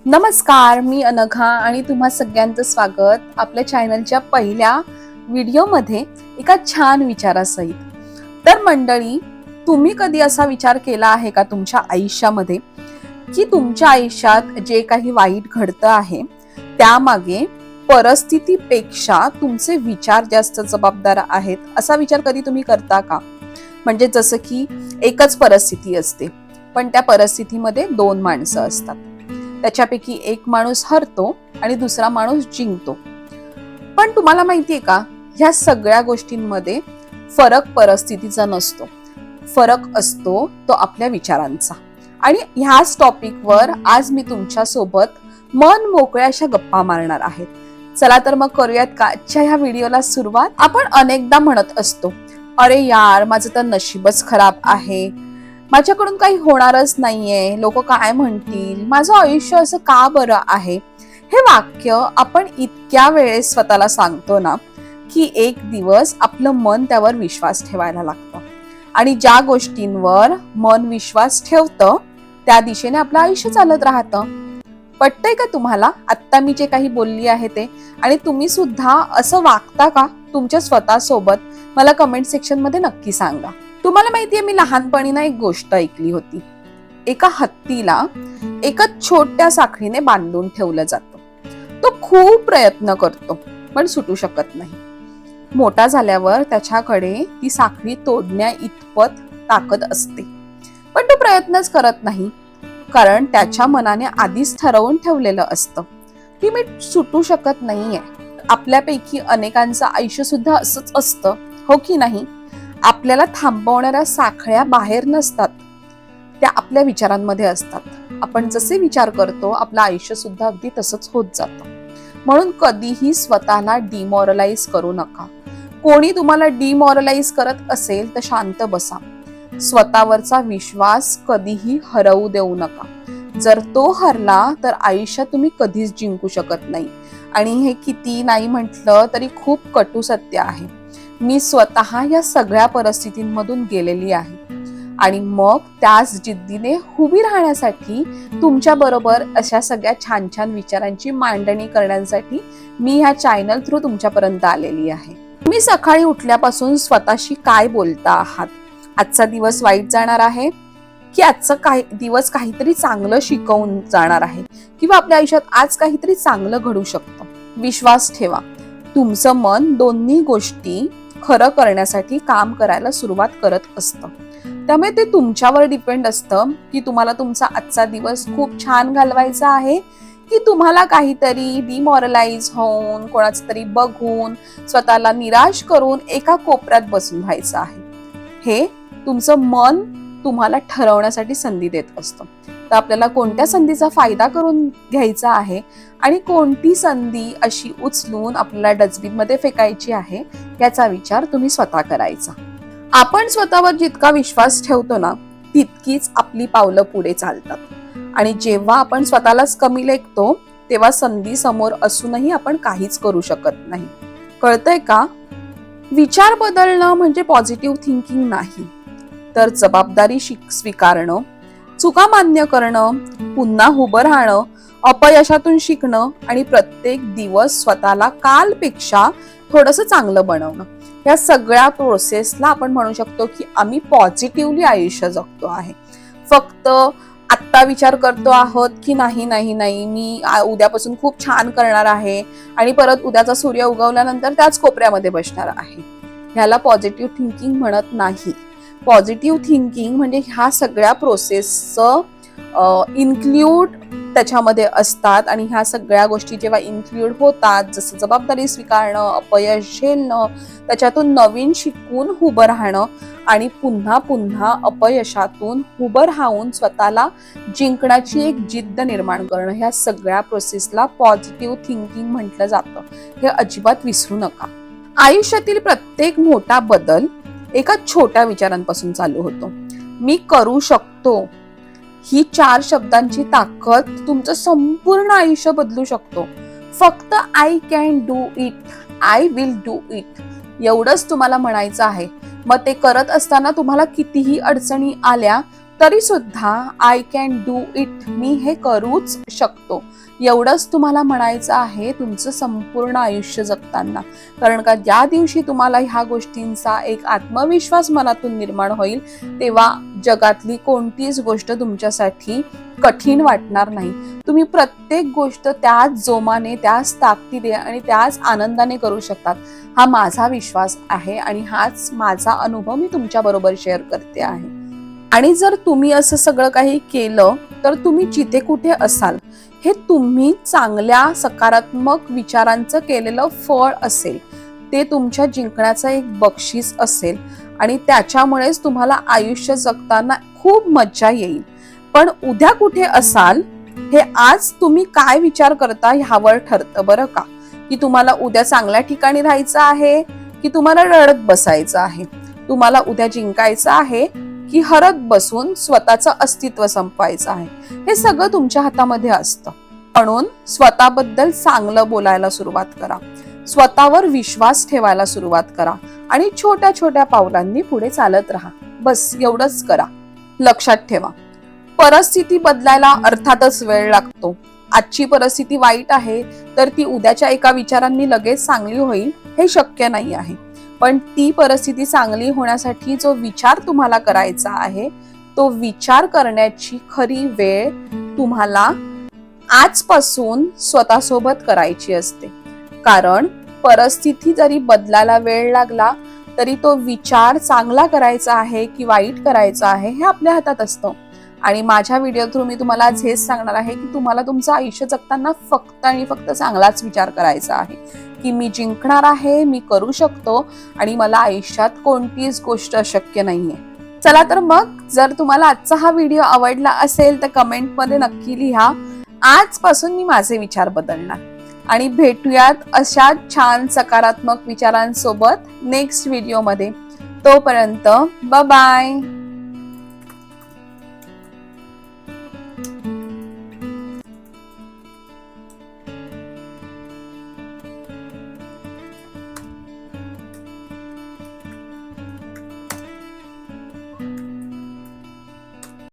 नमस्कार, मी अनघा आणि तुम्हा सगळ्यांचं स्वागत आपल्या चॅनलच्या पहिल्या व्हिडिओमध्ये एका छान विचारासहित. तर मंडळी, तुम्ही कधी असा विचार केला आहे का तुमच्या आयुष्यामध्ये की तुमच्या आयुष्यात जे काही वाईट घडतं आहे त्यामागे परिस्थितीपेक्षा तुमचे विचार जास्त जबाबदार आहेत, असा विचार कधी तुम्ही करता का? म्हणजे जसं की एकच परिस्थिती असते, पण त्या परिस्थितीमध्ये दोन माणसं असतात. त्याच्यापैकी एक माणूस हरतो आणि दुसरा माणूस जिंकतो. पण तुम्हाला माहितीये का, ह्या सगळ्या गोष्टींमध्ये फरक परिस्थितीचा नसतो, फरक असतो तो आपल्या विचारांचा. आणि ह्याच टॉपिकवर आज मी तुमच्या सोबत मन मोकळ्या अशा गप्पा मारणार आहेत. चला तर मग करूयात का आजच्या ह्या व्हिडिओला सुरुवात. आपण अनेकदा म्हणत असतो, अरे यार, माझं तर नशीबच खराब आहे, माझ्याकडून काही होणारच नाहीये, लोक काय म्हणतील, माझं आयुष्य असं का बरं आहे. हे वाक्य आपण इतक्या वेळेस स्वतःला सांगतो ना की एक दिवस आपलं मन त्यावर विश्वास ठेवायला लागतं. आणि ज्या गोष्टींवर मन विश्वास ठेवतं त्या दिशेने आपलं आयुष्य चालत राहतं. पटतंय का तुम्हाला आत्ता मी जे काही बोलली आहे ते? आणि तुम्ही सुद्धा असं वागता का तुमच्या स्वतःसोबत? मला कमेंट सेक्शन मध्ये नक्की सांगा. तुम्हाला माहितीये, मी लहानपणी ना एक गोष्ट ऐकली होती. एका हत्तीला एका छोट्या साखळीने बांधून ठेवलं जातं. तो खूप प्रयत्न करतो पण सुटू शकत नाही. मोठा झाल्यावर त्याच्याकडे ती साखळी तोडण्या इतपत ताकद असते, पण तो प्रयत्नच करत नाही, कारण त्याच्या मनाने आधीच ठरवून ठेवलेलं असतं की मी सुटू शकत नाहीये. आपल्यापैकी अनेकांचं आयुष्य सुद्धा असंच असतं, हो की नाही? आपल्याला थांबवणाऱ्या साखळ्या बाहेर नसतात, त्या आपल्या विचारांमध्ये असतात. आपण जसे विचार करतो आपलं आयुष्य सुद्धा अगदी तसंच होत जातं. म्हणून कधीही स्वतःला डिमॉरलाइज करू नका. कोणी तुम्हाला डिमॉरलाइज करत असेल तर शांत बसा. स्वतःवरचा विश्वास कधीही हरवू देऊ नका. जर तो हरला तर आयुष्यात तुम्ही कधीच जिंकू शकत नाही. आणि हे किती नाही म्हटलं तरी खूप कटू सत्य आहे. मी स्वतः या सगळ्या परिस्थितींमधून गेलेली आहे आणि मग त्याच जिद्दीने उभी राहण्यासाठी तुमच्या बरोबर अशा सगळ्या छान छान विचारांची मांडणी करण्यासाठी मी ह्या चॅनल थ्रू तुमच्यापर्यंत आलेली आहे. तुम्ही सकाळी उठल्यापासून स्वतःशी काय बोलता आहात? आजचा दिवस वाईट जाणार आहे की आजचा दिवस काहीतरी चांगलं शिकवून जाणार आहे, किंवा आपल्या आयुष्यात आज काहीतरी चांगलं घडू शकतं? विश्वास ठेवा, तुमचं मन दोन्ही गोष्टी खरं करण्यासाठी काम करायला सुरुवात करत असतं. त्यामुळे ते तुमच्यावर डिपेंड असतं की तुम्हाला तुमचा आजचा दिवस खूप छान घालवायचा आहे की तुम्हाला काहीतरी डिमॉरलाइज होऊन, कोणाचं तरी बघून, स्वतःला निराश करून एका कोपऱ्यात बसून राहायचं आहे. हे तुमचं मन तुम्हाला ठरवण्यासाठी संधी देत असतं. तर आपल्याला कोणत्या संधीचा फायदा करून घ्यायचा आहे आणि कोणती संधी अशी उचलून आपल्याला डस्टबिन मध्ये फेकायची आहे याचा विचार तुम्ही स्वतः करायचा. आपण स्वतःवर जितका विश्वास ठेवतो ना तितकीच आपली पावलं पुढे चालतात. आणि जेव्हा आपण स्वतःलाच कमी लेखतो तेव्हा संधी समोर असूनही आपण काहीच करू शकत नाही. कळतंय का? विचार बदलणं म्हणजे पॉझिटिव्ह थिंकिंग नाही, तर जबाबदारी स्वीकारणं, चुका मान्य करणं, पुन्हा उभं राहणं, अपयशातून शिकणं आणि प्रत्येक दिवस स्वतःला कालपेक्षा थोडंसं चांगलं बनवणं. या सगळ्या प्रोसेसला आपण म्हणू शकतो की आम्ही पॉझिटिव्हली आयुष्य जगतो आहे. फक्त आत्ता विचार करतो आहोत की नाही नाही नाही मी उद्यापासून खूप छान करणार आहे आणि परत उद्याचा सूर्य उगवल्यानंतर त्याच कोपऱ्यामध्ये बसणार आहे. ह्याला पॉझिटिव्ह थिंकिंग म्हणत नाही. पॉझिटिव्ह थिंकिंग म्हणजे ह्या सगळ्या प्रोसेसचं इन्क्ल्यूड त्याच्यामध्ये असतात. आणि ह्या सगळ्या गोष्टी जेव्हा इन्क्ल्यूड होतात, जसं जबाबदारी स्वीकारणं, अपयश झेलणं, त्याच्यातून नवीन शिकून उभं राहणं आणि पुन्हा पुन्हा अपयशातून उभं राहून स्वतःला जिंकण्याची एक जिद्द निर्माण करणं, ह्या सगळ्या प्रोसेसला पॉझिटिव्ह थिंकिंग म्हटलं जातं. हे अजिबात विसरू नका. आयुष्यातील प्रत्येक मोठा बदल एका छोट्या विचारांपासून चालू होतो. मी करू शकतो, ही 4 शब्दांची ताकद तुमचं संपूर्ण आयुष्य बदलू शकतो. फक्त I can do it, I will do it, एवढंच तुम्हाला म्हणायचं आहे. मग ते करत असताना तुम्हाला कितीही अडचणी आल्या तरी सुद्धा आय कॅन डू इट, मी हे करूच शकतो, एवढंच तुम्हाला म्हणायचं आहे तुमचं संपूर्ण आयुष्य जगताना. कारण का ज्या दिवशी तुम्हाला ह्या गोष्टींचा एक आत्मविश्वास मनातून निर्माण होईल तेव्हा जगातली कोणतीच गोष्ट तुमच्यासाठी कठीण वाटणार नाही. तुम्ही प्रत्येक गोष्ट त्याच जोमाने, त्याच ताकदीने आणि त्याच आनंदाने करू शकतात. हा माझा विश्वास आहे आणि हाच माझा अनुभव मी तुमच्या बरोबर शेअर करते आहे. आणि जर तुम्ही असं सगळं काही केलं तर तुम्ही जिथे कुठे असाल हे तुम्ही चांगल्या सकारात्मक विचारांचं केलेलं फळ असेल, ते तुमच्या जिंकण्याचं एक बक्षीस असेल आणि त्याच्यामुळेच तुम्हाला आयुष्य जगताना खूप मज्जा येईल. पण उद्या कुठे असाल हे आज तुम्ही काय विचार करता ह्यावर ठरतं बरं का, की तुम्हाला उद्या चांगल्या ठिकाणी राहायचं आहे की तुम्हाला रडत बसायचं आहे, तुम्हाला उद्या जिंकायचं आहे की हरत बसून स्वतःचं अस्तित्व संपवायचं आहे. हे सगळं तुमच्या हातामध्ये असतं. म्हणून स्वतःबद्दल चांगलं बोलायला सुरुवात करा, स्वतःवर विश्वास ठेवायला सुरुवात करा आणि छोट्या छोट्या पावलांनी पुढे चालत राहा. बस एवढंच करा. लक्षात ठेवा, परिस्थिती बदलायला अर्थातच वेळ लागतो. आजची परिस्थिती वाईट आहे तर ती उद्याच्या एका विचारांनी लगेच चांगली होईल हे शक्य नाही आहे. पण ती परिस्थिती चांगली होण्यासाठी जो विचार तुम्हाला करायचा आहे तो विचार करण्याची खरी वेळ तुम्हाला आजपासून स्वतःसोबत करायची असते. कारण परिस्थिती जरी बदलायला वेळ लागला तरी तो विचार चांगला करायचा आहे की वाईट करायचा आहे हे आपल्या हातात असतं. आणि माझ्या व्हिडिओ थ्रू मी तुम्हाला आज हेच सांगणार आहे की तुम्हाला तुमचं आयुष्य जगताना फक्त आणि फक्त चांगलाच विचार करायचा आहे, की मी जिंकणार आहे, मी करू शकतो आणि मला आयुष्यात कोणतीच गोष्ट अशक्य नाहीये. चला तर मग, जर तुम्हाला आजचा हा व्हिडिओ आवडला असेल तर कमेंटमध्ये नक्की लिहा, आजपासून मी माझे विचार बदलणार. आणि भेटूयात अशा छान सकारात्मक विचारांसोबत नेक्स्ट व्हिडिओमध्ये. तोपर्यंत बाय बाय.